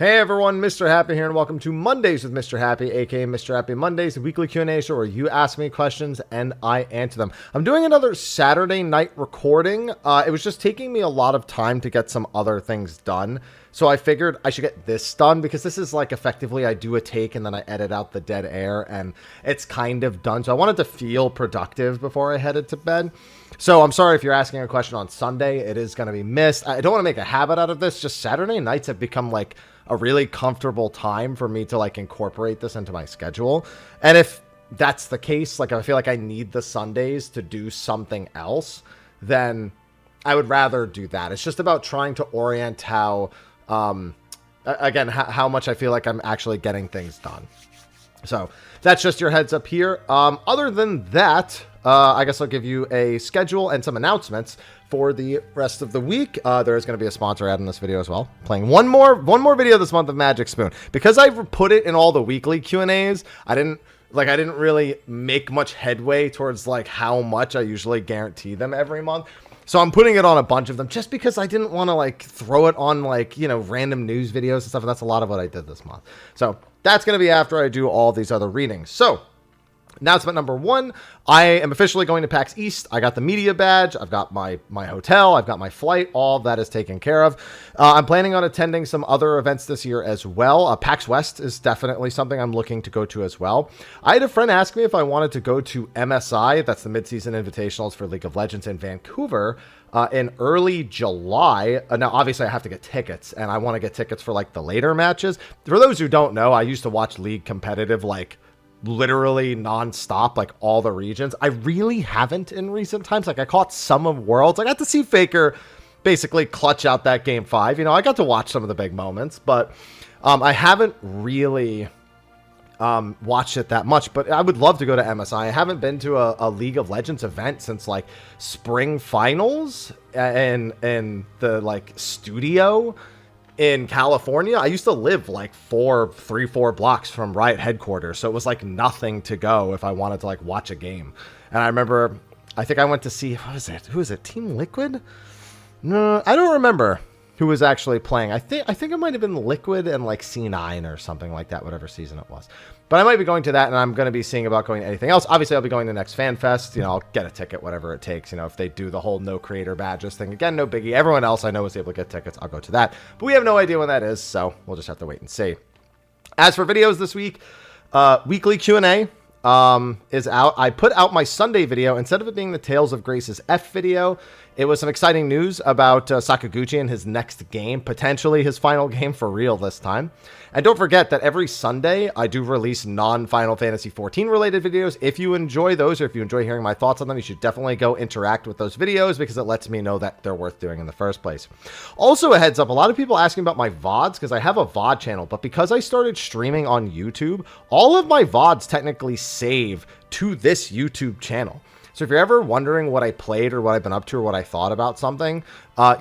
Hey everyone, Mr. Happy here, and welcome to Mondays with Mr. Happy, aka Mrhappy Mondays, the weekly Q&A show where you ask me questions and I answer them. I'm doing another Saturday night recording. It was just taking me a lot of time to get some other things done, so I figured I should get this done because this is like effectively I do a take and then I edit out the dead air and it's kind of done. So I wanted to feel productive before I headed to bed. So I'm sorry if you're asking a question on Sunday, it is going to be missed. I don't want to make a habit out of this. Just Saturday nights have become like a really comfortable time for me to like incorporate this into my schedule. And if that's the case, like I feel like I need the Sundays to do something else, then I would rather do that. It's just about trying to orient how, again, how much I feel like I'm actually getting things done. So that's just your heads up here. Other than that, I guess I'll give you a schedule and some announcements for the rest of the week. There is going to be a sponsor ad in this video as well. Playing one more video this month of Magic Spoon. Because I put it in all the weekly Q&As, I didn't really make much headway towards like how much I usually guarantee them every month. So I'm putting it on a bunch of them just because I didn't want to like throw it on like, you know, random news videos and stuff. And that's a lot of what I did this month. So that's going to be after I do all these other readings. So announcement number one, I am officially going to PAX East. I got the media badge. I've got my hotel. I've got my flight. All of that is taken care of. I'm planning on attending some other events this year as well. PAX West is definitely something I'm looking to go to as well. I had a friend ask me if I wanted to go to MSI. That's the Mid-Season Invitationals for League of Legends in Vancouver in early July. Now, obviously, I have to get tickets, and I want to get tickets for like the later matches. For those who don't know, I used to watch League competitive like literally non-stop, like all the regions. I really haven't in recent times. Like I caught some of Worlds. I got to see Faker basically clutch out that game 5. You know, I got to watch some of the big moments, but I haven't really watched it that much. But I would love to go to MSI. I haven't been to a League of Legends event since like spring finals and the like studio in California. I used to live like 3-4 blocks from Riot headquarters, so it was like nothing to go if I wanted to like watch a game. And I remember, I think I went to see, what was it? Who is it? Team Liquid? No, I don't remember who was actually playing. I think it might have been Liquid and like C9 or something like that, whatever season it was. But I might be going to that, and I'm going to be seeing about going to anything else. Obviously, I'll be going to next Fan Fest. You know, I'll get a ticket, whatever it takes. You know, if they do the whole no creator badges thing, again, no biggie. Everyone else I know is able to get tickets. I'll go to that. But we have no idea when that is, so we'll just have to wait and see. As for videos this week, weekly Q&A is out. I put out my Sunday video. Instead of it being the Tales of Grace's F video, it was some exciting news about Sakaguchi and his next game, potentially his final game for real this time. And don't forget that every Sunday, I do release non-Final Fantasy XIV related videos. If you enjoy those, or if you enjoy hearing my thoughts on them, you should definitely go interact with those videos because it lets me know that they're worth doing in the first place. Also, a heads up, a lot of people asking about my VODs because I have a VOD channel, but because I started streaming on YouTube, all of my VODs technically save to this YouTube channel. So if you're ever wondering what I played or what I've been up to or what I thought about something,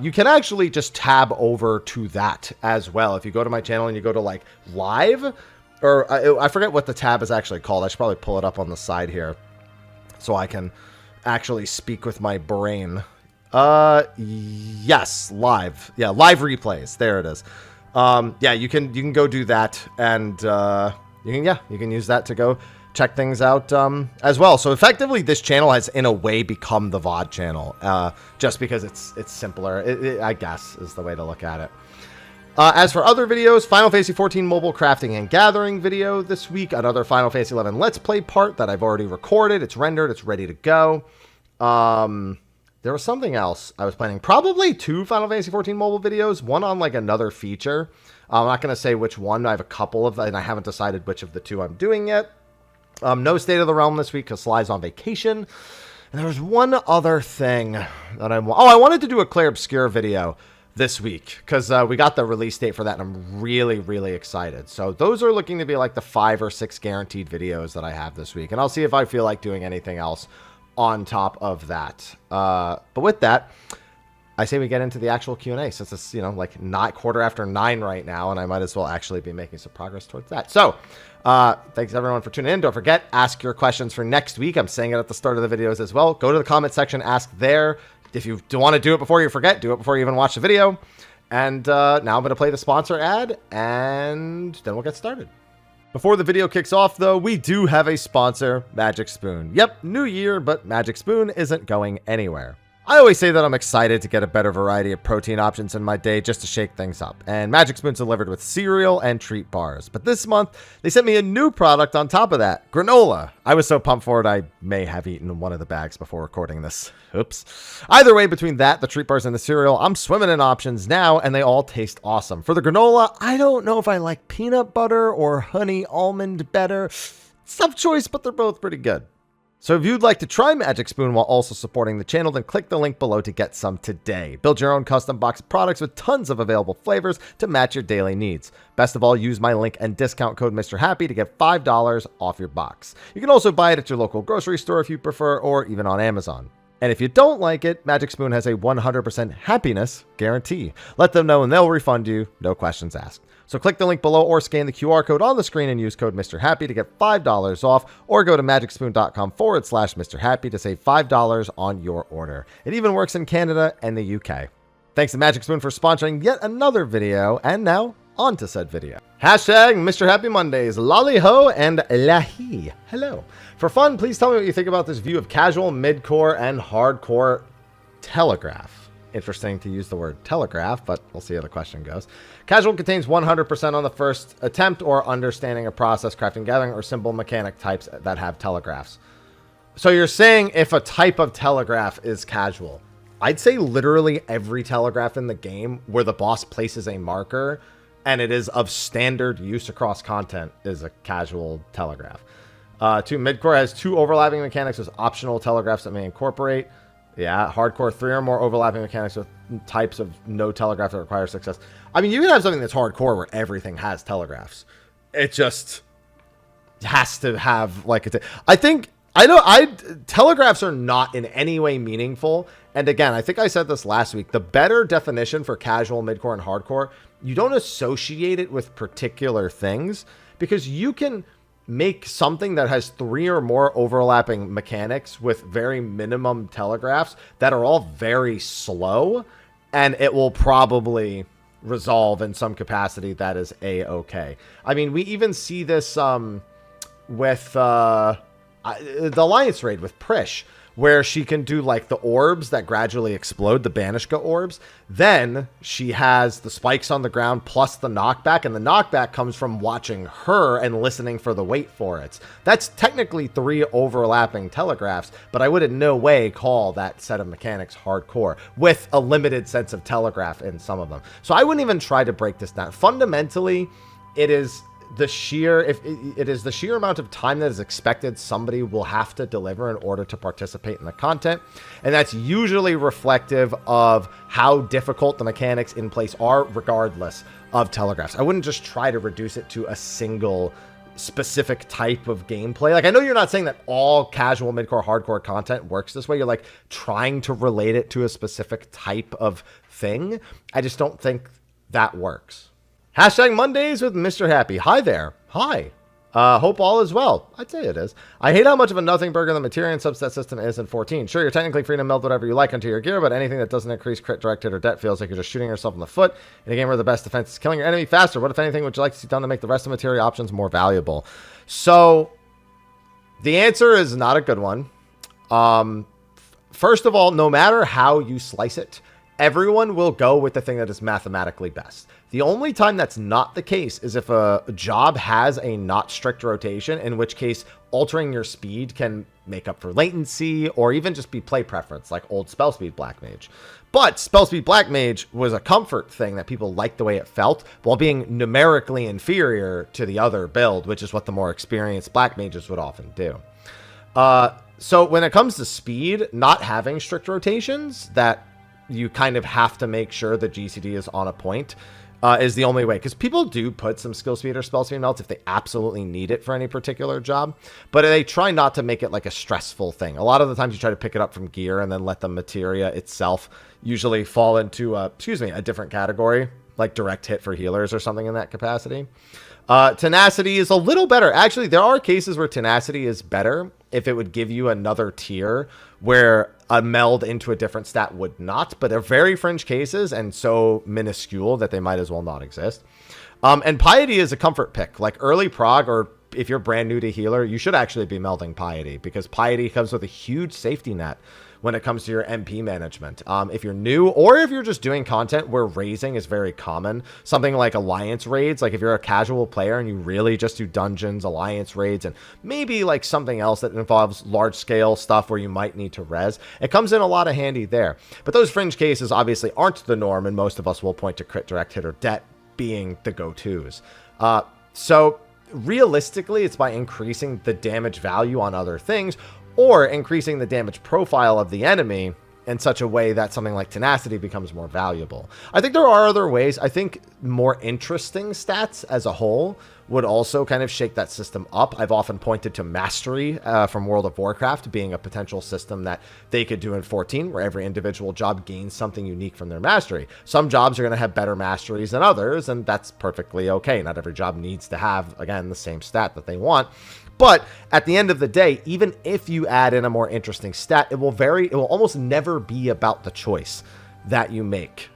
you can actually just tab over to that as well. If you go to my channel and you go to like live, or I forget what the tab is actually called. I should probably pull it up on the side here so I can actually speak with my brain. Yes, live. Yeah, live replays. There it is. Yeah, you can go do that, and you can use that to go check things out as well. So effectively, this channel has, in a way, become the VOD channel, just because it's simpler, I guess, is the way to look at it. As for other videos, Final Fantasy XIV mobile crafting and gathering video this week, another Final Fantasy XI Let's Play part that I've already recorded. It's rendered, it's ready to go. There was something else I was planning. Probably 2 Final Fantasy XIV mobile videos, one on like another feature. I'm not going to say which one. I have a couple of them, and I haven't decided which of the 2 I'm doing yet. No State of the Realm this week because Sly's on vacation. And there was one other thing that I wanted to do a Claire Obscure video this week because we got the release date for that, and I'm really, really excited. So those are looking to be like the 5 or 6 guaranteed videos that I have this week. And I'll see if I feel like doing anything else on top of that. But with that, I say we get into the actual Q&A since it's, you know, like not 9:15 right now, and I might as well actually be making some progress towards that. So thanks everyone for tuning in. Don't forget, ask your questions for next week. I'm saying it at the start of the videos as well. Go to the comment section, ask there. If you want to do it before you forget, do it before you even watch the video. And now I'm going to play the sponsor ad, and then we'll get started. Before the video kicks off, though, we do have a sponsor, Magic Spoon. Yep, new year, but Magic Spoon isn't going anywhere. I always say that I'm excited to get a better variety of protein options in my day just to shake things up, and Magic Spoon's delivered with cereal and treat bars. But this month, they sent me a new product on top of that, granola. I was so pumped for it, I may have eaten one of the bags before recording this. Oops. Either way, between that, the treat bars, and the cereal, I'm swimming in options now, and they all taste awesome. For the granola, I don't know if I like peanut butter or honey almond better. It's a tough choice, but they're both pretty good. So if you'd like to try Magic Spoon while also supporting the channel, then click the link below to get some today. Build your own custom box products with tons of available flavors to match your daily needs. Best of all, use my link and discount code Mrhappy to get $5 off your box. You can also buy it at your local grocery store if you prefer, or even on Amazon. And if you don't like it, Magic Spoon has a 100% happiness guarantee. Let them know and they'll refund you, no questions asked. So click the link below or scan the QR code on the screen and use code Mrhappy to get $5 off, or go to magicspoon.com/Mrhappy to save $5 on your order. It even works in Canada and the UK. Thanks to Magic Spoon for sponsoring yet another video, and now on to said video. Hashtag Mrhappy Mondays, lolly ho and lahi. Hello. For fun, please tell me what you think about this view of casual, midcore, and hardcore Telegraph. Interesting to use the word telegraph, but we'll see how the question goes. Casual contains 100% on the first attempt or understanding of process, crafting, gathering, or simple mechanic types that have telegraphs. So you're saying if a type of telegraph is casual. I'd say literally every telegraph in the game where the boss places a marker and it is of standard use across content is a casual telegraph. 2, midcore has 2 overlapping mechanics with optional telegraphs that may incorporate. Yeah, hardcore, 3 or more overlapping mechanics with types of no telegraph that require success. I mean, you can have something that's hardcore where everything has telegraphs. It just has to have like I think telegraphs are not in any way meaningful. And again, I think I said this last week. The better definition for casual, midcore, and hardcore, you don't associate it with particular things, because you can make something that has 3 or more overlapping mechanics with very minimum telegraphs that are all very slow, and it will probably resolve in some capacity that is a-okay. I mean, we even see this with the Alliance raid with Prish, where she can do like the orbs that gradually explode, the Banishka orbs. Then she has the spikes on the ground plus the knockback, and the knockback comes from watching her and listening for the wait for it. That's technically 3 overlapping telegraphs, but I would in no way call that set of mechanics hardcore, with a limited sense of telegraph in some of them. So I wouldn't even try to break this down. Fundamentally, it is the sheer amount of time that is expected somebody will have to deliver in order to participate in the content, and that's usually reflective of how difficult the mechanics in place are, regardless of telegraphs. I wouldn't just try to reduce it to a single specific type of gameplay. Like, I know you're not saying that all casual, midcore, hardcore content works this way. You're like trying to relate it to a specific type of thing. I just don't think that works. Hashtag Mondays with Mrhappy. Hi there. Hi. Hope all is well. I'd say it is. I hate how much of a nothing burger the materia and subset system is in 14. Sure, you're technically free to meld whatever you like onto your gear, but anything that doesn't increase crit, direct hit, or det feels like you're just shooting yourself in the foot in a game where the best defense is killing your enemy faster. What, if anything, would you like to see done to make the rest of the materia options more valuable? So, the answer is not a good one. First of all, no matter how you slice it, everyone will go with the thing that is mathematically best. The only time that's not the case is if a job has a not strict rotation, in which case altering your speed can make up for latency or even just be play preference, like old spell speed Black Mage. But spell speed Black Mage was a comfort thing that people liked the way it felt while being numerically inferior to the other build, which is what the more experienced Black Mages would often do. So when it comes to speed, not having strict rotations that you kind of have to make sure the GCD is on a point is the only way, because people do put some skill speed or spell speed melts if they absolutely need it for any particular job, but they try not to make it like a stressful thing. A lot of the times you try to pick it up from gear and then let the materia itself usually fall into a different category, like direct hit for healers or something in that capacity. Tenacity is a little better. Actually, there are cases where tenacity is better if it would give you another tier where a meld into a different stat would not, but they're very fringe cases and so minuscule that they might as well not exist. And Piety is a comfort pick. Like early prog, or if you're brand new to healer, you should actually be melding Piety, because Piety comes with a huge safety net when it comes to your MP management. If you're new, or if you're just doing content where raising is very common, something like alliance raids, like if you're a casual player and you really just do dungeons, alliance raids, and maybe like something else that involves large scale stuff where you might need to res, it comes in a lot of handy there. But those fringe cases obviously aren't the norm, and most of us will point to crit, direct hit, or det being the go-tos. So realistically, it's by increasing the damage value on other things, or increasing the damage profile of the enemy in such a way that something like tenacity becomes more valuable. I think there are other ways. I think more interesting stats as a whole would also kind of shake that system up. I've often pointed to mastery from World of Warcraft being a potential system that they could do in 14, where every individual job gains something unique from their mastery. Some jobs are going to have better masteries than others, and that's perfectly okay. Not every job needs to have, again, the same stat that they want. But at the end of the day, even if you add in a more interesting stat, it will almost never be about the choice that you make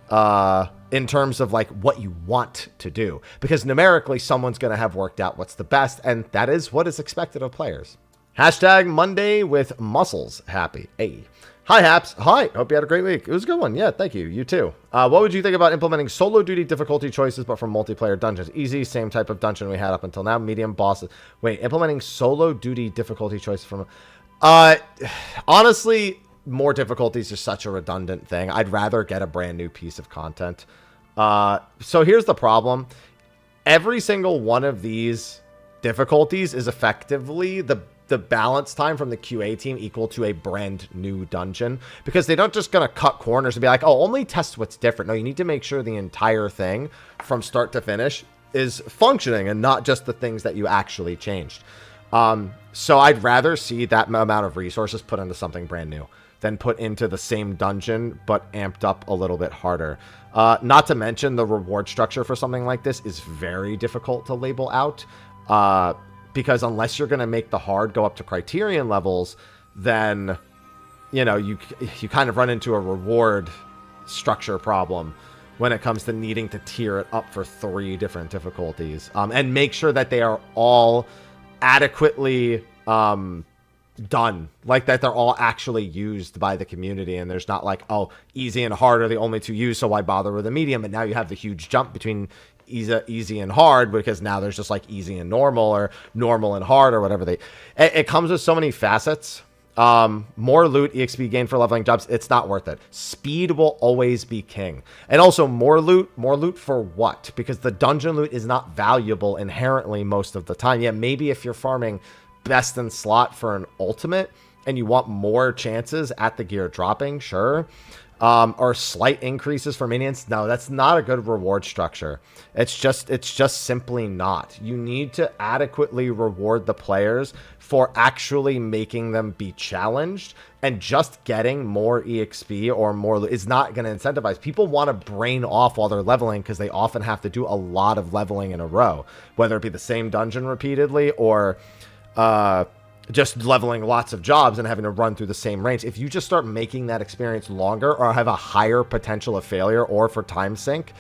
in terms of like what you want to do, because numerically someone's going to have worked out what's the best, and that is what is expected of players. Hashtag Monday with muscles happy. Hey. Hi, Haps. Hi. Hope you had a great week. It was a good one. Yeah, thank you. You too. What would you think about implementing solo duty difficulty choices, but for multiplayer dungeons? Easy, same type of dungeon we had up until now. Medium bosses. Wait, implementing solo duty difficulty choices from... honestly, more difficulties is such a redundant thing. I'd rather get a brand new piece of content. So here's the problem. Every single one of these difficulties is effectively the balance time from the QA team equal to a brand new dungeon, because they don't just gonna cut corners and be like, oh, only test what's different. No, you need to make sure the entire thing from start to finish is functioning and not just the things that you actually changed. So I'd rather see that amount of resources put into something brand new than put into the same dungeon but amped up a little bit harder. Not to mention the reward structure for something like this is very difficult to label out. Because unless you're going to make the hard go up to criterion levels, then, you know, you kind of run into a reward structure problem when it comes to needing to tier it up for 3 different difficulties. And make sure that they are all adequately done. Like that they're all actually used by the community, and there's not like, oh, easy and hard are the only 2 used, so why bother with a medium? And now you have the huge jump between easy and hard, because now there's just like easy and normal, or normal and hard, or whatever it comes with so many facets. More loot, EXP gain for leveling jobs, it's not worth it. Speed will always be king. And also more loot for what? Because the dungeon loot is not valuable inherently most of the time. Yeah, maybe if you're farming best in slot for an ultimate and you want more chances at the gear dropping, sure. Or slight increases for minions. No, that's not a good reward structure. It's just simply not. You need to adequately reward the players for actually making them be challenged, and just getting more EXP or more is not going to incentivize. People want to brain off while they're leveling because they often have to do a lot of leveling in a row, whether it be the same dungeon repeatedly or just leveling lots of jobs and having to run through the same range. If you just start making that experience longer, or have a higher potential of failure or for time sink,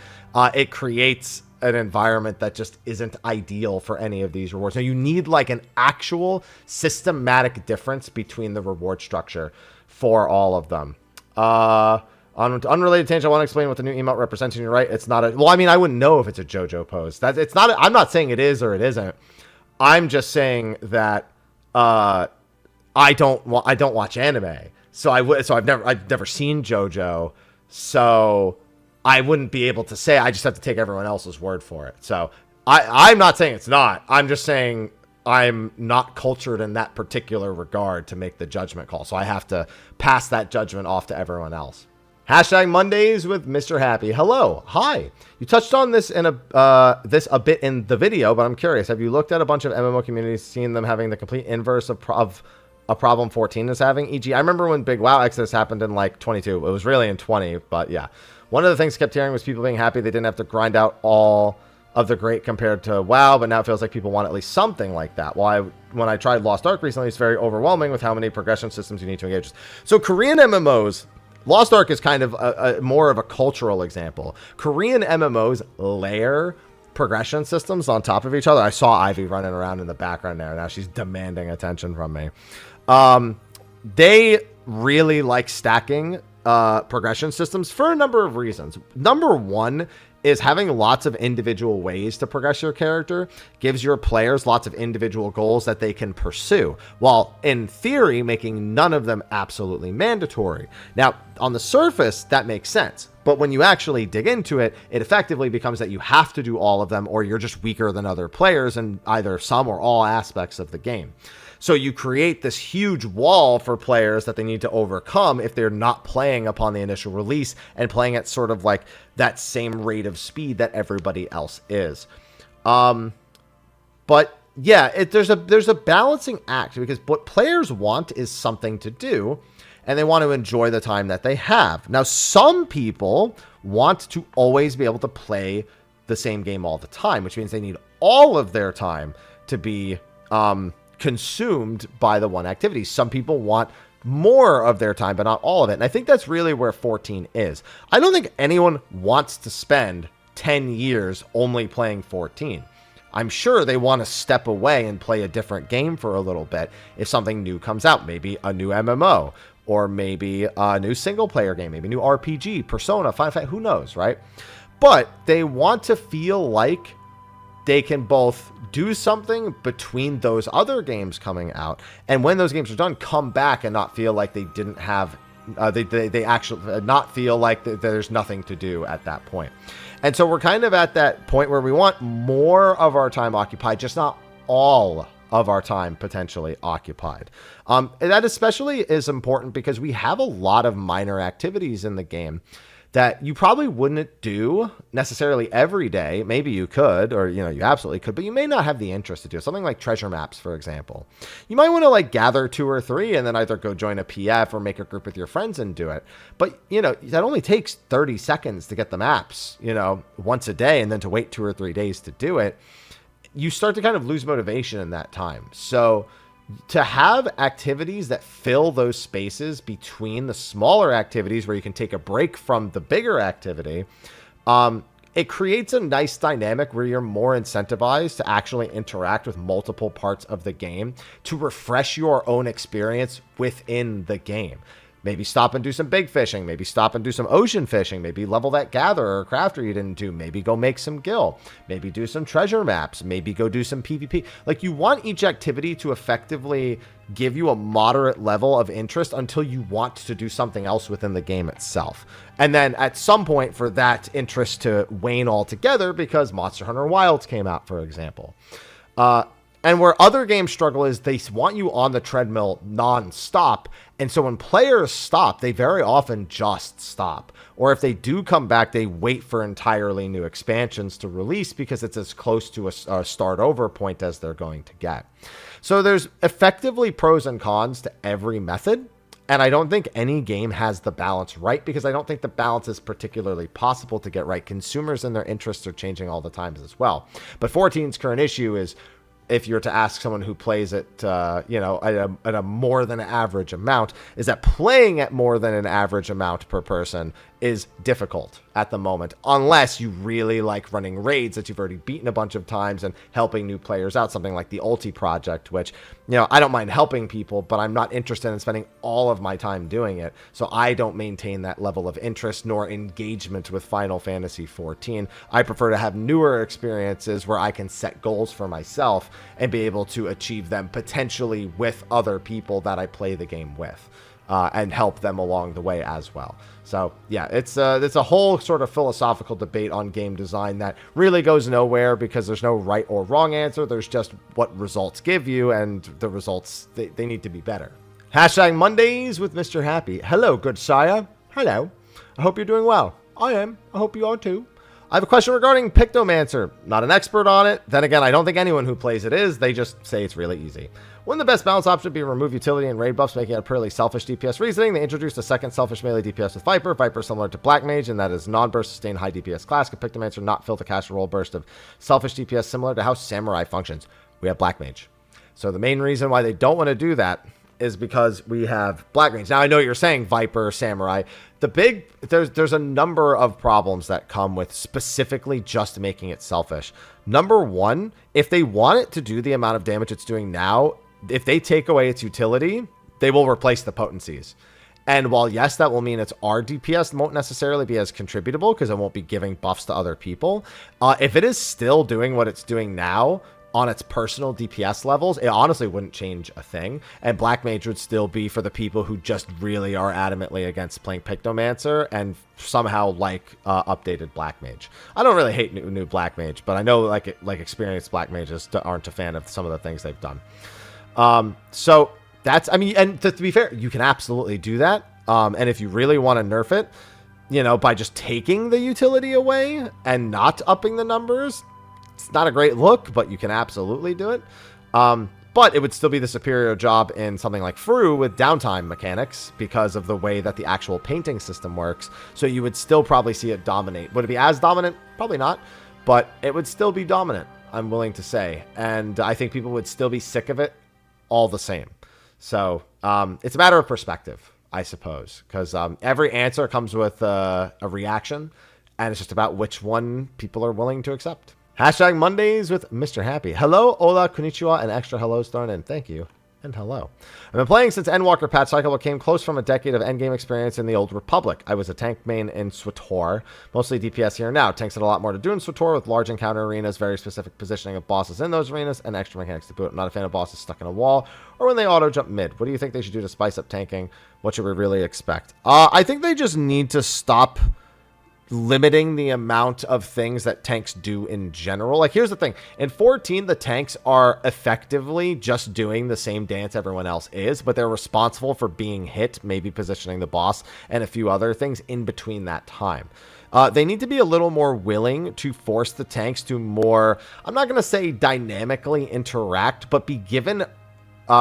it creates an environment that just isn't ideal for any of these rewards. Now, you need like an actual systematic difference between the reward structure for all of them. On unrelated tangent, I want to explain what the new emote represents. And you're right, it's not a... Well, I mean, I wouldn't know if it's a JoJo pose. It's not... I'm not saying it is or it isn't. I'm just saying that I don't watch anime, so I've never seen JoJo, so I wouldn't be able to say. I just have to take everyone else's word for it. So I'm not saying it's not. I'm just saying I'm not cultured in that particular regard to make the judgment call. So I have to pass that judgment off to everyone else. Hashtag Mondays with Mr. Happy. Hello. Hi. You touched on this in a bit in the video, but I'm curious. Have you looked at a bunch of MMO communities, seen them having the complete inverse of a problem 14 is having? E.g., I remember when Big WoW Exodus happened in like 22. It was really in 20, but yeah. One of the things I kept hearing was people being happy they didn't have to grind out all of the great compared to WoW, but now it feels like people want at least something like that. When I tried Lost Ark recently, it's very overwhelming with how many progression systems you need to engage with. So Korean MMOs, Lost Ark is kind of a more of a cultural example. Korean MMOs layer progression systems on top of each other. I saw Ivy running around in the background there. Now she's demanding attention from me. They really like stacking progression systems for a number of reasons. Number one is having lots of individual ways to progress your character gives your players lots of individual goals that they can pursue, while in theory making none of them absolutely mandatory. Now, on the surface, that makes sense. But when you actually dig into it, it effectively becomes that you have to do all of them, or you're just weaker than other players in either some or all aspects of the game. So you create this huge wall for players that they need to overcome if they're not playing upon the initial release and playing at sort of like that same rate of speed that everybody else is. But yeah, there's a balancing act, because what players want is something to do, and they want to enjoy the time that they have. Now, some people want to always be able to play the same game all the time, which means they need all of their time to be consumed by the one activity. Some people want more of their time, but not all of it. And I think that's really where 14 is. I don't think anyone wants to spend 10 years only playing 14. I'm sure they want to step away and play a different game for a little bit if something new comes out, maybe a new MMO, or maybe a new single player game, maybe a new RPG, Persona, Final Fantasy, who knows, right? But they want to feel like they can both do something between those other games coming out, and when those games are done, come back and not feel like they didn't have, they actually not feel like there's nothing to do at that point. And so we're kind of at that point where we want more of our time occupied, just not all of our time potentially occupied. And that especially is important because we have a lot of minor activities in the game that you probably wouldn't do necessarily every day. Maybe you could, or, you absolutely could, but you may not have the interest to do something like treasure maps, for example. You might want to like gather 2 or 3 and then either go join a PF or make a group with your friends and do it. But, that only takes 30 seconds to get the maps, once a day, and then to wait 2 or 3 days to do it. You start to kind of lose motivation in that time. So to have activities that fill those spaces between the smaller activities where you can take a break from the bigger activity, it creates a nice dynamic where you're more incentivized to actually interact with multiple parts of the game to refresh your own experience within the game. Maybe stop and do some big fishing. Maybe stop and do some ocean fishing. Maybe level that gatherer or crafter you didn't do. Maybe go make some gil. Maybe do some treasure maps. Maybe go do some PvP. Like, you want each activity to effectively give you a moderate level of interest until you want to do something else within the game itself. And then at some point for that interest to wane altogether because Monster Hunter Wilds came out, for example. And where other games struggle is they want you on the treadmill non-stop. And so when players stop, they very often just stop. Or if they do come back, they wait for entirely new expansions to release because it's as close to a start over point as they're going to get. So there's effectively pros and cons to every method. And I don't think any game has the balance right, because I don't think the balance is particularly possible to get right. Consumers and their interests are changing all the time as well. But 14's current issue is, if you're to ask someone who plays it, at a more than average amount, is that playing at more than an average amount per person is difficult at the moment, unless you really like running raids that you've already beaten a bunch of times and helping new players out, something like the Ulti Project, which, I don't mind helping people, but I'm not interested in spending all of my time doing it, so I don't maintain that level of interest nor engagement with Final Fantasy XIV. I prefer to have newer experiences where I can set goals for myself and be able to achieve them potentially with other people that I play the game with. And help them along the way as well. So yeah, it's a whole sort of philosophical debate on game design that really goes nowhere, because there's no right or wrong answer. There's just what results give you, and the results, they need to be better. Hashtag Mondays with Mr. Happy. Hello, good sire. Hello. I hope you're doing well. I am. I hope you are too. I have a question regarding Pictomancer. Not an expert on it. Then again, I don't think anyone who plays it is. They just say it's really easy. Wouldn't the best balance option be remove utility and raid buffs, making it a purely selfish DPS reasoning? They introduced a second selfish melee DPS with Viper. Viper similar to Black Mage, and that is non-burst sustained high DPS class. Can Pictomancer not fill the cast roll burst of selfish DPS similar to how Samurai functions? We have Black Mage. So the main reason why they don't want to do that is because we have Black Mage. Now, I know you're saying Viper, Samurai. There's a number of problems that come with specifically just making it selfish. Number one, if they want it to do the amount of damage it's doing now, if they take away its utility, they will replace the potencies. And while, yes, that will mean its R DPS won't necessarily be as contributable because it won't be giving buffs to other people, if it is still doing what it's doing now on its personal DPS levels, it honestly wouldn't change a thing. And Black Mage would still be for the people who just really are adamantly against playing Pictomancer and somehow like updated Black Mage. I don't really hate new Black Mage, but I know like experienced Black Mages aren't a fan of some of the things they've done. So that's, I mean, and to be fair, you can absolutely do that. And if you really want to nerf it, you know, by just taking the utility away and not upping the numbers, it's not a great look, but you can absolutely do it. But it would still be the superior job in something like Fru with downtime mechanics because of the way that the actual painting system works. So you would still probably see it dominate. Would it be as dominant? Probably not, but it would still be dominant, I'm willing to say. And I think people would still be sick of it all the same. So it's a matter of perspective, I suppose, because every answer comes with a reaction, and it's just about which one people are willing to accept. Hashtag Mondays with Mr. Happy. Hello, hola, konnichiwa, and extra hellos thrown in. Thank you, and hello. I've been playing since Endwalker patch cycle, but came close from a decade of endgame experience in the Old Republic. I was a tank main in SWTOR, mostly DPS here and now. Tanks had a lot more to do in SWTOR with large encounter arenas, very specific positioning of bosses in those arenas, and extra mechanics to boot. I'm not a fan of bosses stuck in a wall or when they auto-jump mid. What do you think they should do to spice up tanking? What should we really expect? I think they just need to stop limiting the amount of things that tanks do in general. Like, here's the thing. In 14, the tanks are effectively just doing the same dance everyone else is, but they're responsible for being hit, maybe positioning the boss, and a few other things in between that time. They need to be a little more willing to force the tanks to more, I'm not going to say dynamically interact, but be given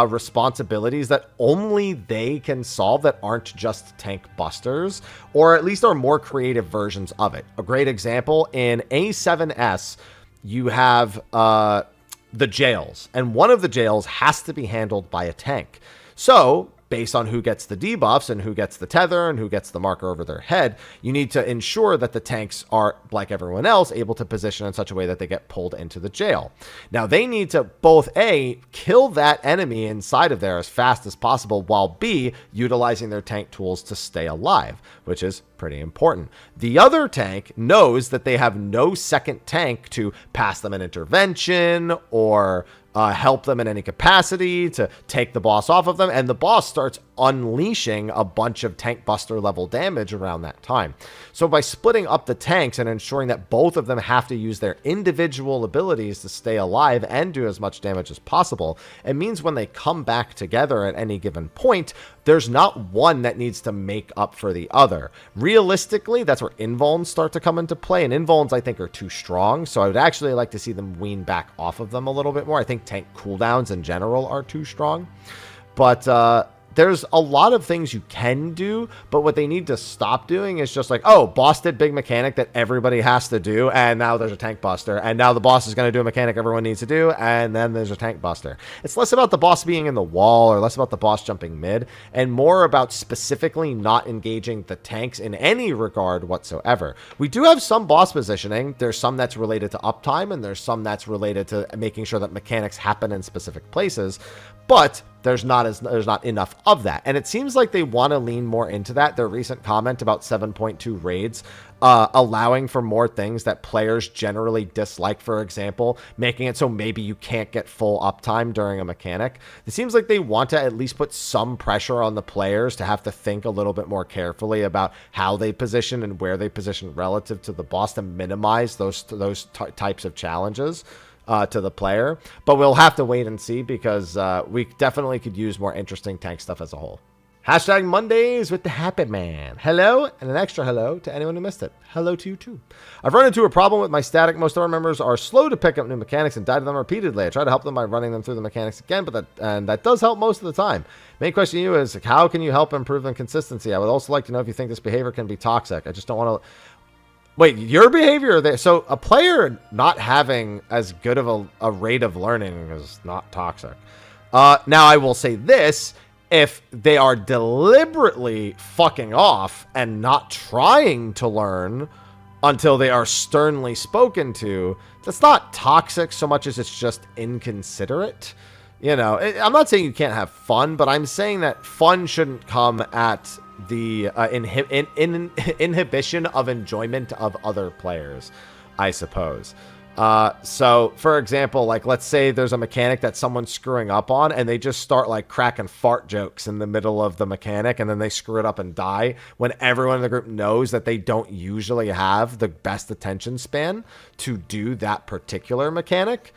responsibilities that only they can solve that aren't just tank busters, or at least are more creative versions of it. A great example, in A7S, you have the jails, and one of the jails has to be handled by a tank. So, based on who gets the debuffs and who gets the tether and who gets the marker over their head, you need to ensure that the tanks are, like everyone else, able to position in such a way that they get pulled into the jail. Now, they need to both A, kill that enemy inside of there as fast as possible, while B, utilizing their tank tools to stay alive, which is pretty important. The other tank knows that they have no second tank to pass them an intervention or help them in any capacity to take the boss off of them, and the boss starts unleashing a bunch of tank buster level damage around that time. So by splitting up the tanks and ensuring that both of them have to use their individual abilities to stay alive and do as much damage as possible, it means when they come back together at any given point, there's not one that needs to make up for the other. Realistically, that's where invulns start to come into play, and invulns I think are too strong, so I would actually like to see them wean back off of them a little bit more. I think tank cooldowns in general are too strong, but there's a lot of things you can do, but what they need to stop doing is just like, oh, boss did big mechanic that everybody has to do, and now there's a tank buster, and now the boss is going to do a mechanic everyone needs to do, and then there's a tank buster. It's less about the boss being in the wall, or less about the boss jumping mid, and more about specifically not engaging the tanks in any regard whatsoever. We do have some boss positioning. There's some that's related to uptime, and there's some that's related to making sure that mechanics happen in specific places, but there's not enough of that. And it seems like they want to lean more into that. Their recent comment about 7.2 raids, allowing for more things that players generally dislike, for example, making it so maybe you can't get full uptime during a mechanic. It seems like they want to at least put some pressure on the players to have to think a little bit more carefully about how they position and where they position relative to the boss to minimize those types of challenges to the player. But we'll have to wait and see, because we definitely could use more interesting tank stuff as a whole. Hashtag Mondays with the Happy Man. Hello, and an extra hello to anyone who missed it. Hello to you too. I've run into a problem with my static. Most of our members are slow to pick up new mechanics and die to them repeatedly. I try to help them by running them through the mechanics again, but that does help most of the time. Main question to you is, how can you help improve the consistency? I would also like to know if you think this behavior can be toxic. I just don't want to... Wait, your behavior there? So a player not having as good of a rate of learning is not toxic. Now, I will say this. If they are deliberately fucking off and not trying to learn until they are sternly spoken to, that's not toxic so much as it's just inconsiderate. You know, I'm not saying you can't have fun, but I'm saying that fun shouldn't come at the inhibition of enjoyment of other players, I suppose. So for example, like, let's say there's a mechanic that someone's screwing up on and they just start like cracking fart jokes in the middle of the mechanic, and then they screw it up and die when everyone in the group knows that they don't usually have the best attention span to do that particular mechanic.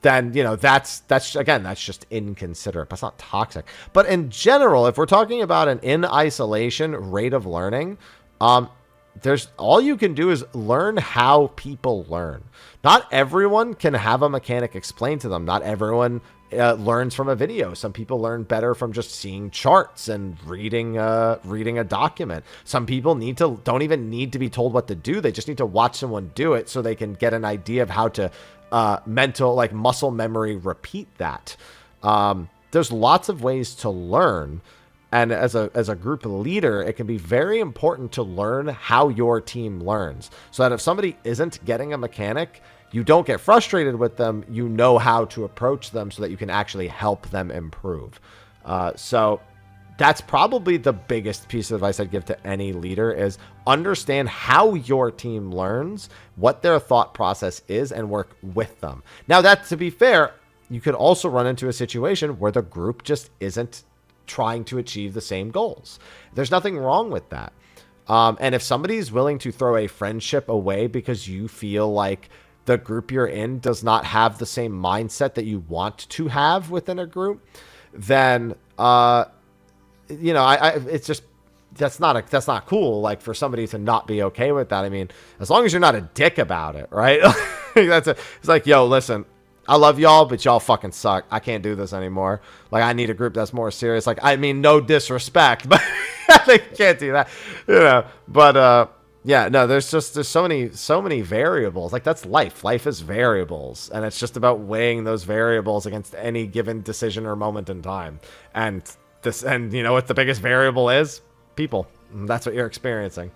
Then, you know, that's just inconsiderate, but it's not toxic. But in general, if we're talking about an in isolation rate of learning, there's all you can do is learn how people learn. Not everyone can have a mechanic explained to them. Not everyone learns from a video. Some people learn better from just seeing charts and reading a document. Some people don't even need to be told what to do. They just need to watch someone do it so they can get an idea of how to muscle memory repeat that. There's lots of ways to learn. And as a group leader, it can be very important to learn how your team learns, so that if somebody isn't getting a mechanic, you don't get frustrated with them. You know how to approach them so that you can actually help them improve. So that's probably the biggest piece of advice I'd give to any leader, is understand how your team learns, what their thought process is, and work with them. Now, that, to be fair, you could also run into a situation where the group just isn't trying to achieve the same goals. There's nothing wrong with that. And if somebody's willing to throw a friendship away because you feel like the group you're in does not have the same mindset that you want to have within a group, then, you know, it's just, that's not cool. Like, for somebody to not be okay with that. I mean, as long as you're not a dick about it, right? It's like, yo, listen, I love y'all, but y'all fucking suck. I can't do this anymore. Like, I need a group that's more serious. Like, I mean, no disrespect, but I think you can't do that, you know. But yeah, no, there's so many variables. Like, that's life. Life is variables, and it's just about weighing those variables against any given decision or moment in time. And you know what the biggest variable is? People. And that's what you're experiencing.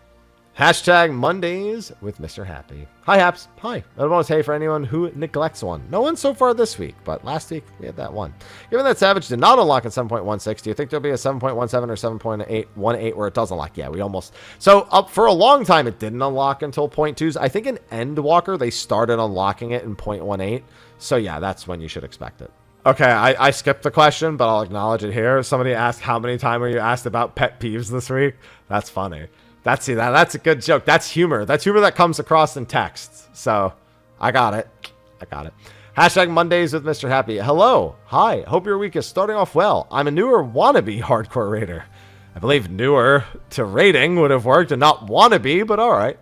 Hashtag Mondays with Mr. Happy. Hi, Haps. Hi. I want to say for anyone who neglects one. No one so far this week, but last week we had that one. Given that Savage did not unlock in 7.16, do you think there'll be a 7.17 or 7.818 where it does unlock? Yeah, we almost... So, for a long time, it didn't unlock until 0.2s. I think in Endwalker, they started unlocking it in 0.18. So, yeah, that's when you should expect it. Okay, I skipped the question, but I'll acknowledge it here. Somebody asked, how many times were you asked about pet peeves this week? That's funny. That's a good joke. That's humor. That's humor that comes across in text. So, I got it. Hashtag Mondays with Mr. Happy. Hello. Hi. Hope your week is starting off well. I'm a newer wannabe hardcore raider. I believe newer to rating would have worked and not wannabe, but all right.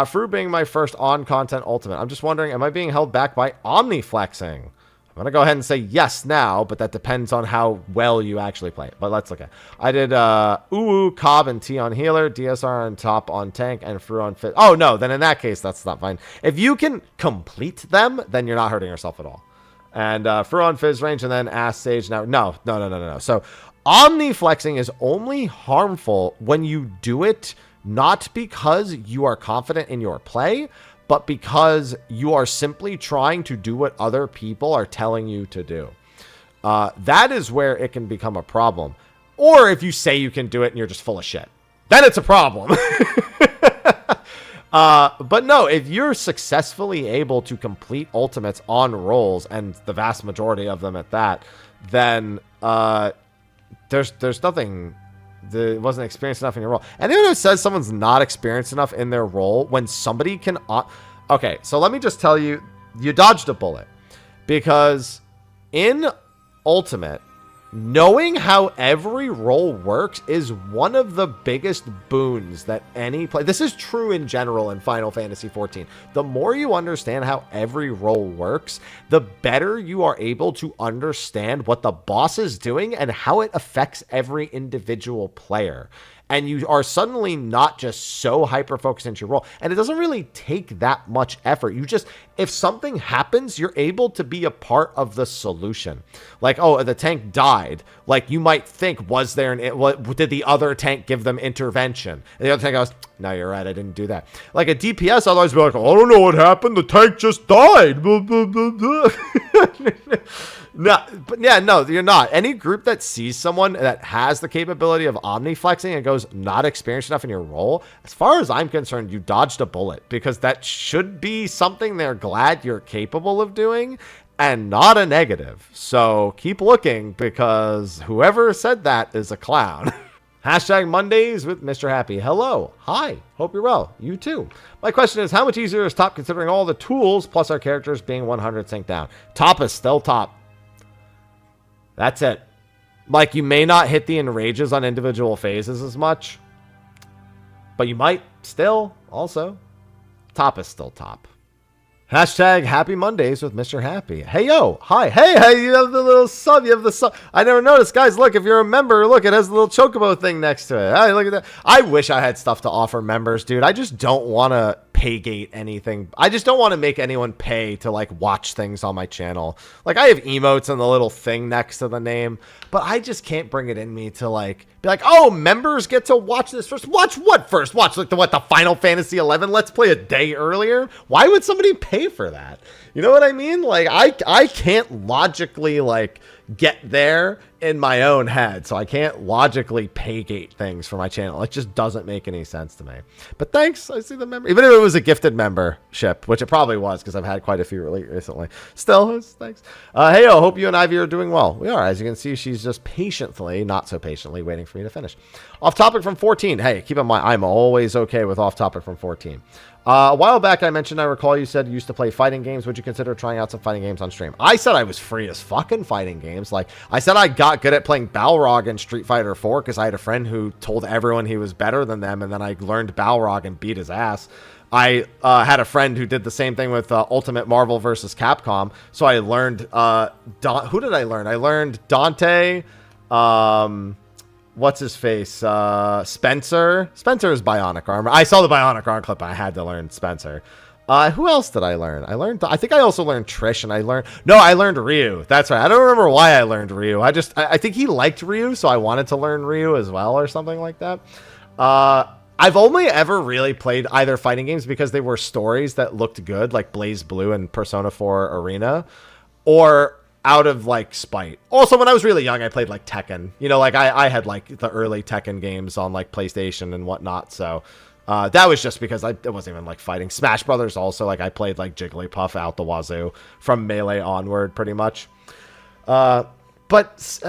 Fruit being my first on-content ultimate. I'm just wondering, am I being held back by omniflexing? I'm going to go ahead and say yes now, but that depends on how well you actually play it. But let's look at it. I did Cobb and T on healer, DSR on top on tank, and Fru on fit. Oh, no. Then in that case, that's not fine. If you can complete them, then you're not hurting yourself at all. And Fru on fizz range, and then ass sage. Now, no. So omniflexing is only harmful when you do it not because you are confident in your play, but because you are simply trying to do what other people are telling you to do. That is where it can become a problem. Or if you say you can do it and you're just full of shit, then it's a problem. But no, if you're successfully able to complete ultimates on rolls, and the vast majority of them at that, then there's nothing... It wasn't experienced enough in your role. Anyone who says someone's not experienced enough in their role when somebody can... Okay, so let me just tell you, you dodged a bullet. Because in Ultimate, Knowing how every role works is one of the biggest boons that any play. This is true in general in Final Fantasy XIV. The more you understand how every role works, the better you are able to understand what the boss is doing and how it affects every individual player. And you are suddenly not just so hyper-focused into your role. And it doesn't really take that much effort. You just, if something happens, you're able to be a part of the solution. Like, oh, the tank died. Like, you might think, was there did the other tank give them intervention? And the other tank goes, no, you're right, I didn't do that. Like a DPS, otherwise be like, oh, I don't know what happened. The tank just died. No, but yeah, no, you're not. Any group that sees someone that has the capability of omniflexing and goes not experienced enough in your role, as far as I'm concerned, you dodged a bullet, because that should be something they're glad you're capable of doing and not a negative. So keep looking, because whoever said that is a clown. Hashtag Mondays with Mr. Happy. Hello. Hi. Hope you're well. You too. My question is, how much easier is top considering all the tools plus our characters being 100 synced down? Top is still top. That's it. Like, you may not hit the enrages on individual phases as much, but you might still also. Top is still top. Hashtag Happy Mondays with Mr. Happy. Hey, yo. Hi. Hey, you have the little sub. You have the sub. I never noticed. Guys, look, if you're a member, look, it has the little chocobo thing next to it. Hey, look at that. I wish I had stuff to offer members, dude. I just don't want to paygate anything. I just don't want to make anyone pay to like watch things on my channel. Like, I have emotes and the little thing next to the name, but I just can't bring it in me to like be like, oh, members get to watch this first. Watch what first? Watch like the Final Fantasy 11 Let's Play a day earlier? Why would somebody pay for that? You know what I mean? Like, I can't logically like get there in my own head, so I can't logically paygate things for my channel. It just doesn't make any sense to me. But thanks, I see the member. Even if it was a gifted membership, which it probably was, because I've had quite a few recently. Still, thanks. Hey, I hope you and Ivy are doing well. We are. As you can see, she's just patiently, not so patiently, waiting for me to finish. Off topic from 14. Hey, keep in mind, I'm always okay with off topic from 14. A while back, I mentioned, I recall you said you used to play fighting games. Would you consider trying out some fighting games on stream? I said I was free as fucking fighting games. Like, I said I got good at playing Balrog in Street Fighter 4 because I had a friend who told everyone he was better than them, and then I learned Balrog and beat his ass. I had a friend who did the same thing with Ultimate Marvel vs. Capcom, so I learned... who did I learn? I learned Dante... what's his face? Spencer. Spencer is Bionic Armor. I saw the Bionic Armor clip. I had to learn Spencer. Who else did I learn? I think I also learned Trish, and I learned Ryu. That's right. I don't remember why I learned Ryu. I think he liked Ryu, so I wanted to learn Ryu as well, or something like that. I've only ever really played either fighting games because they were stories that looked good, like Blaze Blue and Persona 4 Arena, or out of like spite. Also, when I was really young, I played like Tekken. You know, like I had like the early Tekken games on like PlayStation and whatnot. So that was just because it wasn't even like fighting. Smash Brothers also, like I played like Jigglypuff out the wazoo from Melee onward, pretty much. But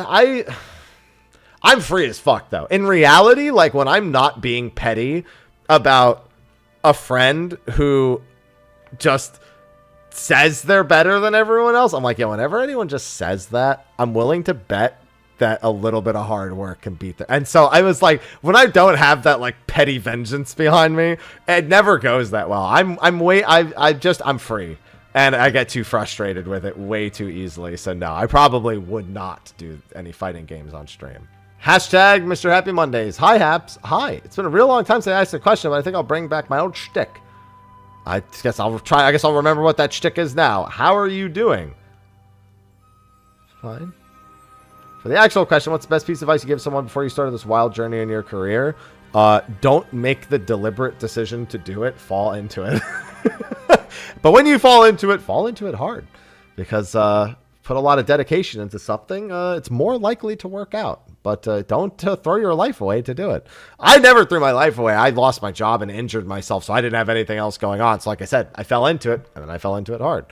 I'm free as fuck though. In reality, like when I'm not being petty about a friend who just says they're better than everyone else, I'm like, yeah, whenever anyone just says that, I'm willing to bet that a little bit of hard work can beat that. And so I was like, when I don't have that like petty vengeance behind me, it never goes that well. I'm free, and I get too frustrated with it way too easily. So no, I probably would not do any fighting games on stream. Hashtag Mr. Happy Mondays. Hi, Haps. Hi. It's been a real long time since I asked a question, but I think I'll bring back my old shtick. I guess I'll remember what that shtick is now. How are you doing? Fine. For the actual question, what's the best piece of advice you give someone before you started this wild journey in your career? Don't make the deliberate decision to do it. Fall into it. But when you fall into it hard. Because put a lot of dedication into something, it's more likely to work out. But don't throw your life away to do it. I never threw my life away. I lost my job and injured myself, so I didn't have anything else going on. So like I said, I fell into it, and then I fell into it hard.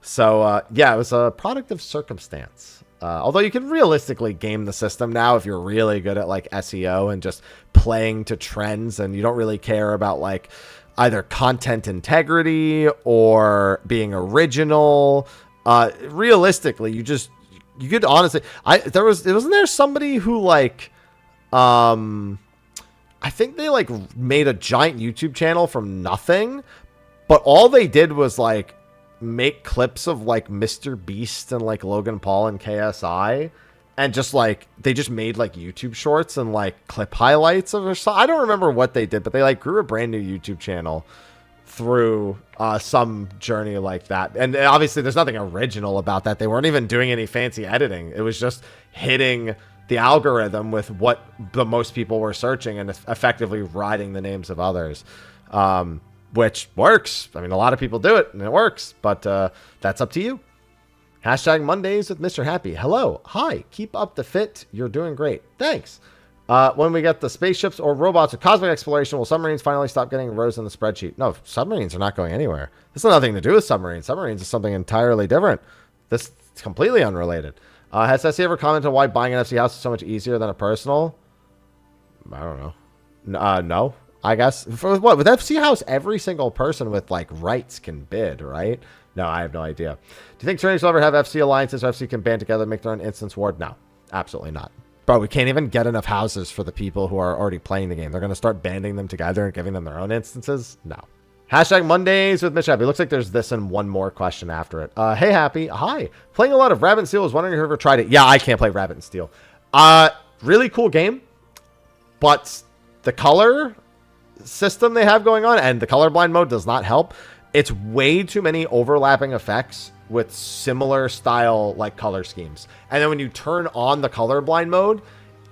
So yeah, it was a product of circumstance. Although you can realistically game the system now if you're really good at like SEO and just playing to trends, and you don't really care about like either content integrity or being original. Realistically, you just you could honestly, wasn't there somebody who like, I think they like made a giant YouTube channel from nothing, but all they did was like make clips of like Mr. Beast and like Logan Paul and KSI, and just like they just made like YouTube shorts and like clip highlights of or something. I don't remember what they did, but they like grew a brand new YouTube channel through some journey like that. And obviously there's nothing original about that. They weren't even doing any fancy editing. It was just hitting the algorithm with what the most people were searching and effectively writing the names of others, which works. I mean, a lot of people do it and it works, but that's up to you. Hashtag Mondays with Mr. Happy. Hello. Hi. Keep up the fit. You're doing great. Thanks. When we get the spaceships or robots or cosmic exploration, will submarines finally stop getting rows in the spreadsheet? No, submarines are not going anywhere. This has nothing to do with submarines. Submarines is something entirely different. This is completely unrelated. Has SC ever commented why buying an FC house is so much easier than a personal? I don't know. No, I guess. For what? With FC house, every single person with like rights can bid, right? No, I have no idea. Do you think tourneys will ever have FC alliances or FC can band together and make their own instance ward? No, absolutely not. Bro, we can't even get enough houses for the people who are already playing the game. They're going to start banding them together and giving them their own instances? No. Hashtag Mondays with Mitch Happy. Looks like there's this and one more question after it. Hey, Happy. Hi. Playing a lot of Rabbit and Steel. I was wondering if you ever tried it. Yeah, I can't play Rabbit and Steel. Really cool game. But the color system they have going on and the colorblind mode does not help. It's way too many overlapping effects with similar style like color schemes. And then when you turn on the colorblind mode,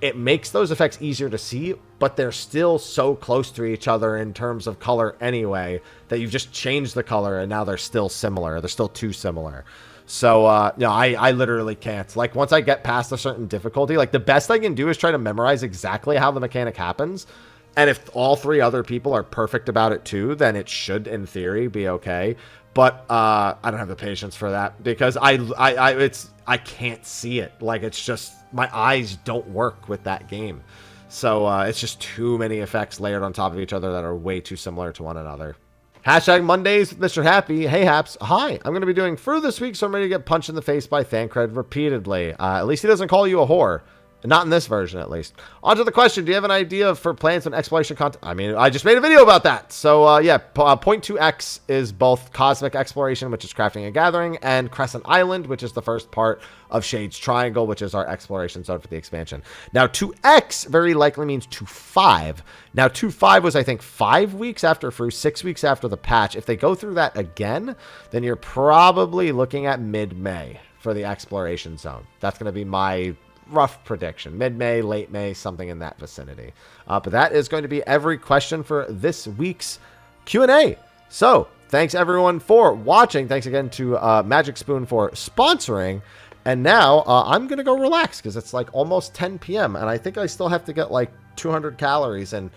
it makes those effects easier to see, but they're still so close to each other in terms of color anyway, that you've just changed the color and now they're still similar. They're still too similar. So, no, I literally can't. Like, once I get past a certain difficulty, like, the best I can do is try to memorize exactly how the mechanic happens. And if all three other people are perfect about it too, then it should, in theory, be okay. But I don't have the patience for that because I can't see it. Like, it's just, my eyes don't work with that game. So it's just too many effects layered on top of each other that are way too similar to one another. Hashtag Mondays with Mr. Happy. Hey, Haps. Hi. I'm going to be doing Fruit this week, so I'm ready to get punched in the face by Thancred repeatedly. At least he doesn't call you a whore. Not in this version, at least. On to the question. Do you have an idea for plans on exploration content? I mean, I just made a video about that. So, yeah, Point 2X is both Cosmic Exploration, which is Crafting and Gathering, and Crescent Island, which is the first part of Shade's Triangle, which is our exploration zone for the expansion. Now, 2X very likely means 2.5. Now, 2.5 was, I think, 5 weeks after Fruit, 6 weeks after the patch. If they go through that again, then you're probably looking at mid-May for the exploration zone. That's going to be my rough prediction. Mid-May, late May, something in that vicinity. But that is going to be every question for this week's Q&A. So, thanks everyone for watching. Thanks again to Magic Spoon for sponsoring. And now I'm going to go relax because it's like almost 10 p.m. And I think I still have to get like 200 calories in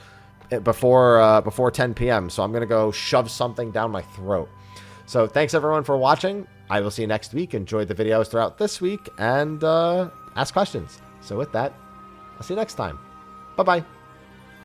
before 10 p.m. So I'm going to go shove something down my throat. So thanks everyone for watching. I will see you next week. Enjoy the videos throughout this week and ask questions. So with that, I'll see you next time. Bye-bye.